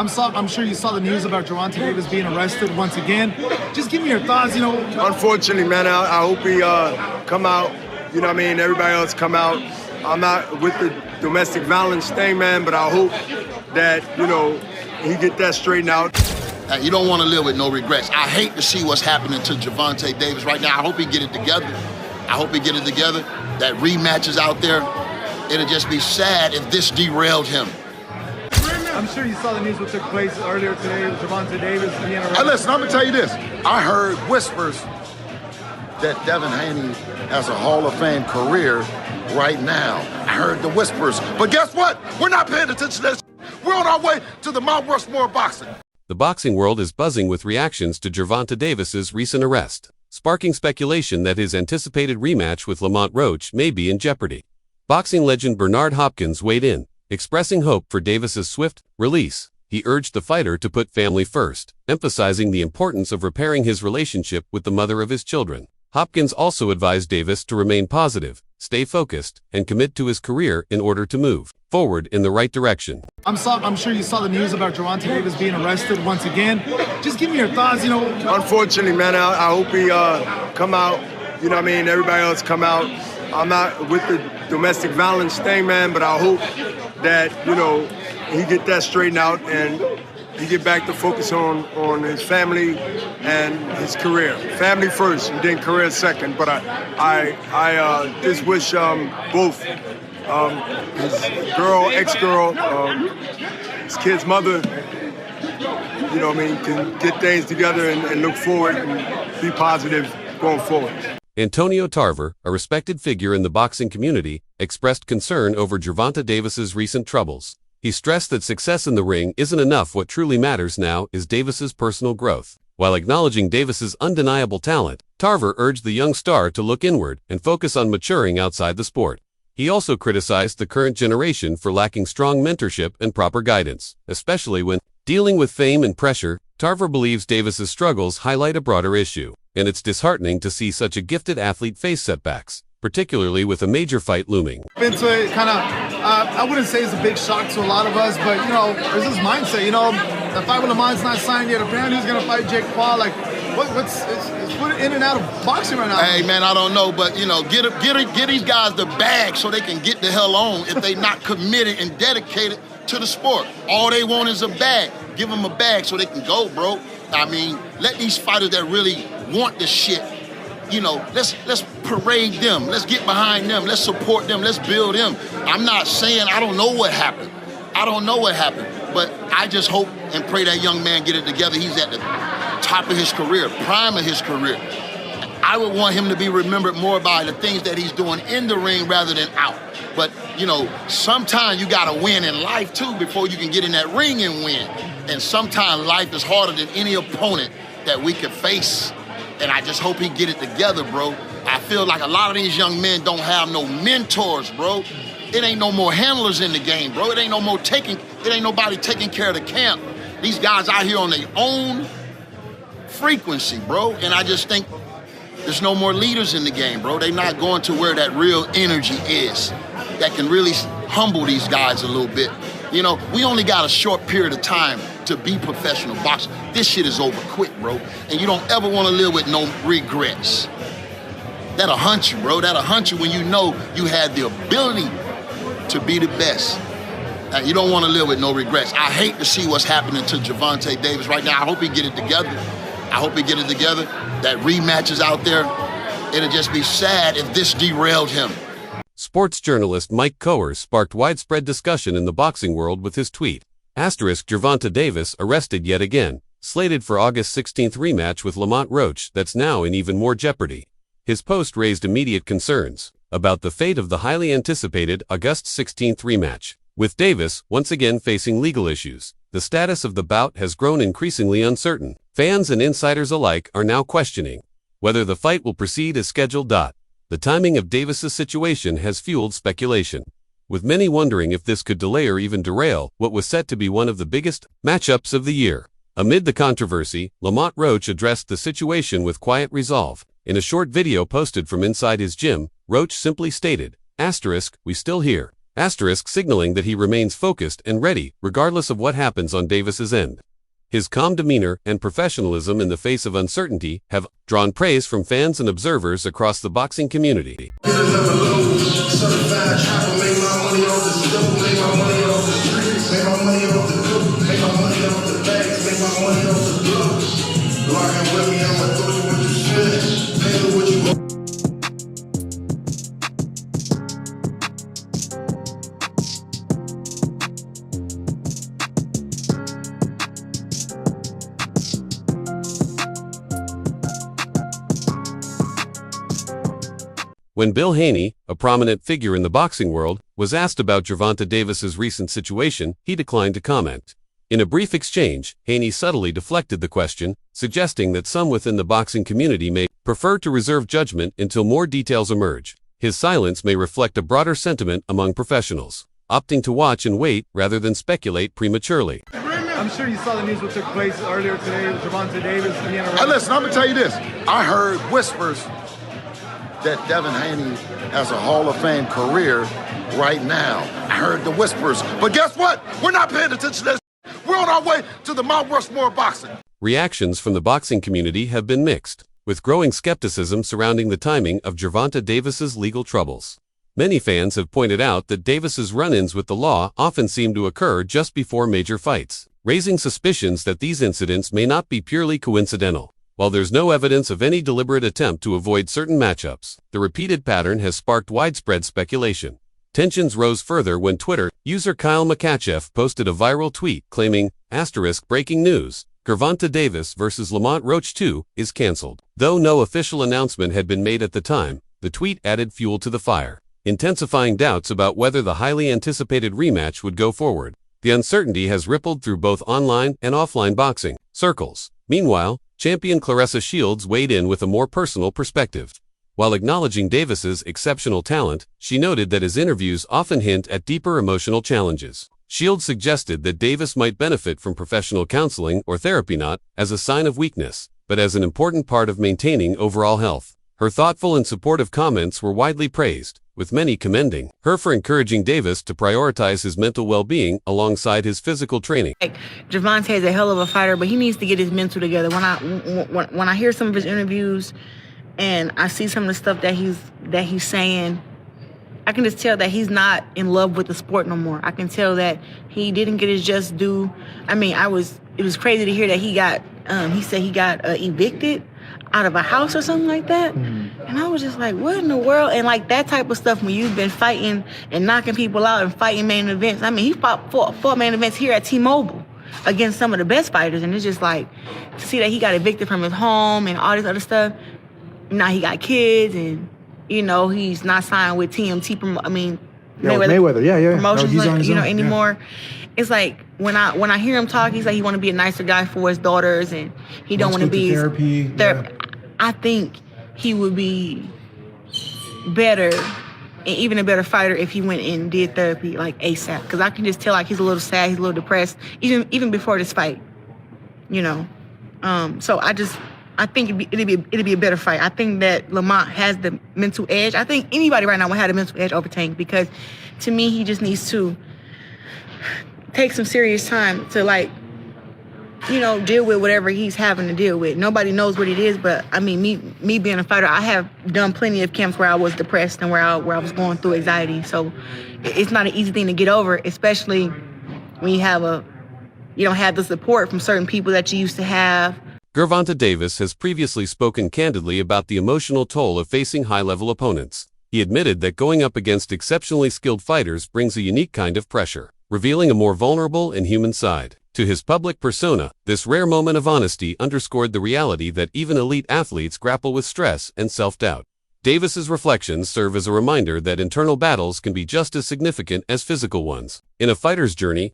I'm sure you saw the news about Gervonta Davis being arrested once again. Just give me your thoughts, Unfortunately, man, I hope he come out, you know what I mean, everybody else come out. I'm not with the domestic violence thing, man, but I hope that, he get that straightened out. You don't want to live with no regrets. I hate to see what's happening to Gervonta Davis right now. I hope he get it together. That rematch is out there. It'll just be sad if this derailed him. I'm sure you saw the news what took place earlier today with Gervonta Davis being arrested. Hey, listen, I'm going to tell you this. I heard whispers that Devin Haney has a Hall of Fame career right now. I heard the whispers. But guess what? We're not paying attention to this. We're on our way to the Mount Rushmore of boxing. The boxing world is buzzing with reactions to Gervonta Davis's recent arrest, sparking speculation that his anticipated rematch with Lamont Roach may be in jeopardy. Boxing legend Bernard Hopkins weighed in, expressing hope for Davis's swift release. He urged the fighter to put family first, emphasizing the importance of repairing his relationship with the mother of his children. Hopkins also advised Davis to remain positive, stay focused, and commit to his career in order to move forward in the right direction. I'm sure you saw the news about Gervonta Davis being arrested once again. Just give me your thoughts, Unfortunately, man, I hope he come out, you know what I mean, everybody else come out. I'm not with the domestic violence thing, man, but I hope that, he get that straightened out and he get back to focus on his family and his career. Family first, and then career second. But I just wish both his ex-girl, his kid's mother, can get things together and look forward and be positive going forward. Antonio Tarver, a respected figure in the boxing community, expressed concern over Gervonta Davis's recent troubles. He stressed that success in the ring isn't enough. What truly matters now is Davis's personal growth. While acknowledging Davis's undeniable talent, Tarver urged the young star to look inward and focus on maturing outside the sport. He also criticized the current generation for lacking strong mentorship and proper guidance, especially when dealing with fame and pressure. Tarver believes Davis's struggles highlight a broader issue, and it's disheartening to see such a gifted athlete face setbacks, particularly with a major fight looming. Into it, I wouldn't say it's a big shock to a lot of us, but there's this mindset. The fight with Lamont's not signed yet. Apparently, he's gonna fight Jake Paul. Like, it's put in and out of boxing right now. Hey man, I don't know, but get these guys the bag so they can get the hell on if they not committed and dedicated to the sport. All they want is a bag. Give them a bag so they can go, bro. I mean, let these fighters that really want the shit. Let's parade them. Let's get behind them. Let's support them. Let's build them. I'm not saying I don't know what happened. But I just hope and pray that young man get it together. He's at the top of his career, prime of his career. I would want him to be remembered more by the things that he's doing in the ring rather than out. But, sometimes you got to win in life, too, before you can get in that ring and win. And sometimes life is harder than any opponent that we could face. And I just hope he get it together, bro. I feel like a lot of these young men don't have no mentors, bro. It ain't no more handlers in the game, bro. It ain't nobody taking care of the camp. These guys out here on their own frequency, bro. And I just think there's no more leaders in the game, bro. They not going to where that real energy is that can really humble these guys a little bit. We only got a short period of time to be professional boxers. This shit is over quick, bro. And you don't ever want to live with no regrets. That'll hunt you, bro. That'll hunt you when you know you had the ability to be the best. You don't want to live with no regrets. I hate to see what's happening to Gervonta Davis right now. I hope he get it together. That rematch is out there. It'll just be sad if this derailed him. Sports journalist Mike Coers sparked widespread discussion in the boxing world with his tweet. Gervonta Davis arrested yet again, slated for August 16th rematch with Lamont Roach that's now in even more jeopardy. His post raised immediate concerns about the fate of the highly anticipated August 16th rematch. With Davis once again facing legal issues, the status of the bout has grown increasingly uncertain. Fans and insiders alike are now questioning whether the fight will proceed as scheduled. The timing of Davis's situation has fueled speculation, with many wondering if this could delay or even derail what was set to be one of the biggest matchups of the year. Amid the controversy, Lamont Roach addressed the situation with quiet resolve. In a short video posted from inside his gym, Roach simply stated, "We still here. signaling that he remains focused and ready, regardless of what happens on Davis's end. His calm demeanor and professionalism in the face of uncertainty have drawn praise from fans and observers across the boxing community. When Bill Haney, a prominent figure in the boxing world, was asked about Gervonta Davis's recent situation, he declined to comment. In a brief exchange, Haney subtly deflected the question, suggesting that some within the boxing community may prefer to reserve judgment until more details emerge. His silence may reflect a broader sentiment among professionals, opting to watch and wait rather than speculate prematurely. I'm sure you saw the news what took place earlier today with Gervonta Davis being arrested. Hey, listen, I'm gonna tell you this. I heard whispers that Devin Haney has a Hall of Fame career right now. I heard the whispers. But guess what? We're not paying attention to this. We're on our way to the Mount Rushmore of boxing. Reactions from the boxing community have been mixed, with growing skepticism surrounding the timing of Gervonta Davis's legal troubles. Many fans have pointed out that Davis's run-ins with the law often seem to occur just before major fights, raising suspicions that these incidents may not be purely coincidental. While there's no evidence of any deliberate attempt to avoid certain matchups, the repeated pattern has sparked widespread speculation. Tensions rose further when Twitter user Kyle Makachev posted a viral tweet claiming, "breaking news, Gervonta Davis vs. Lamont Roach 2 is cancelled." Though no official announcement had been made at the time, the tweet added fuel to the fire, intensifying doubts about whether the highly anticipated rematch would go forward. The uncertainty has rippled through both online and offline boxing circles. Meanwhile, champion Claressa Shields weighed in with a more personal perspective. While acknowledging Davis's exceptional talent, she noted that his interviews often hint at deeper emotional challenges. Shields suggested that Davis might benefit from professional counseling or therapy not as a sign of weakness, but as an important part of maintaining overall health. Her thoughtful and supportive comments were widely praised, with many commending her for encouraging Davis to prioritize his mental well-being alongside his physical training. Gervonta is a hell of a fighter, but he needs to get his mental together. When I hear some of his interviews and I see some of the stuff that he's saying, I can just tell that he's not in love with the sport no more. I can tell that he didn't get his just due. I mean, it was crazy to hear that he said he got evicted out of a house or something like that. And I was just like, what in the world? And like that type of stuff when you've been fighting and knocking people out and fighting main events. I mean, he fought four main events here at T-Mobile against some of the best fighters. And it's just like, to see that he got evicted from his home and all this other stuff. Now he got kids and, you know, he's not signed with TMT. Mayweather, yeah. Promotions, No, he's on his own, anymore. Yeah. It's like when I hear him talk, he's like he want to be a nicer guy for his daughters, and he don't want to be therapy. Yeah. I think he would be better, and even a better fighter if he went and did therapy like ASAP. Because I can just tell like he's a little sad, he's a little depressed, even before this fight, you know. So I think it'd be a better fight. I think that Lamont has the mental edge. I think anybody right now would have the mental edge over Tank, because to me he just needs to take some serious time to, like, you know, deal with whatever he's having to deal with. Nobody knows what it is, but I mean, me being a fighter, I have done plenty of camps where I was depressed and where I was going through anxiety. So it's not an easy thing to get over, especially when you don't have the support from certain people that you used to have. Gervonta Davis has previously spoken candidly about the emotional toll of facing high-level opponents. He admitted that going up against exceptionally skilled fighters brings a unique kind of pressure, revealing a more vulnerable and human side to his public persona. This rare moment of honesty underscored the reality that even elite athletes grapple with stress and self-doubt. Davis's reflections serve as a reminder that internal battles can be just as significant as physical ones. In a fighter's journey,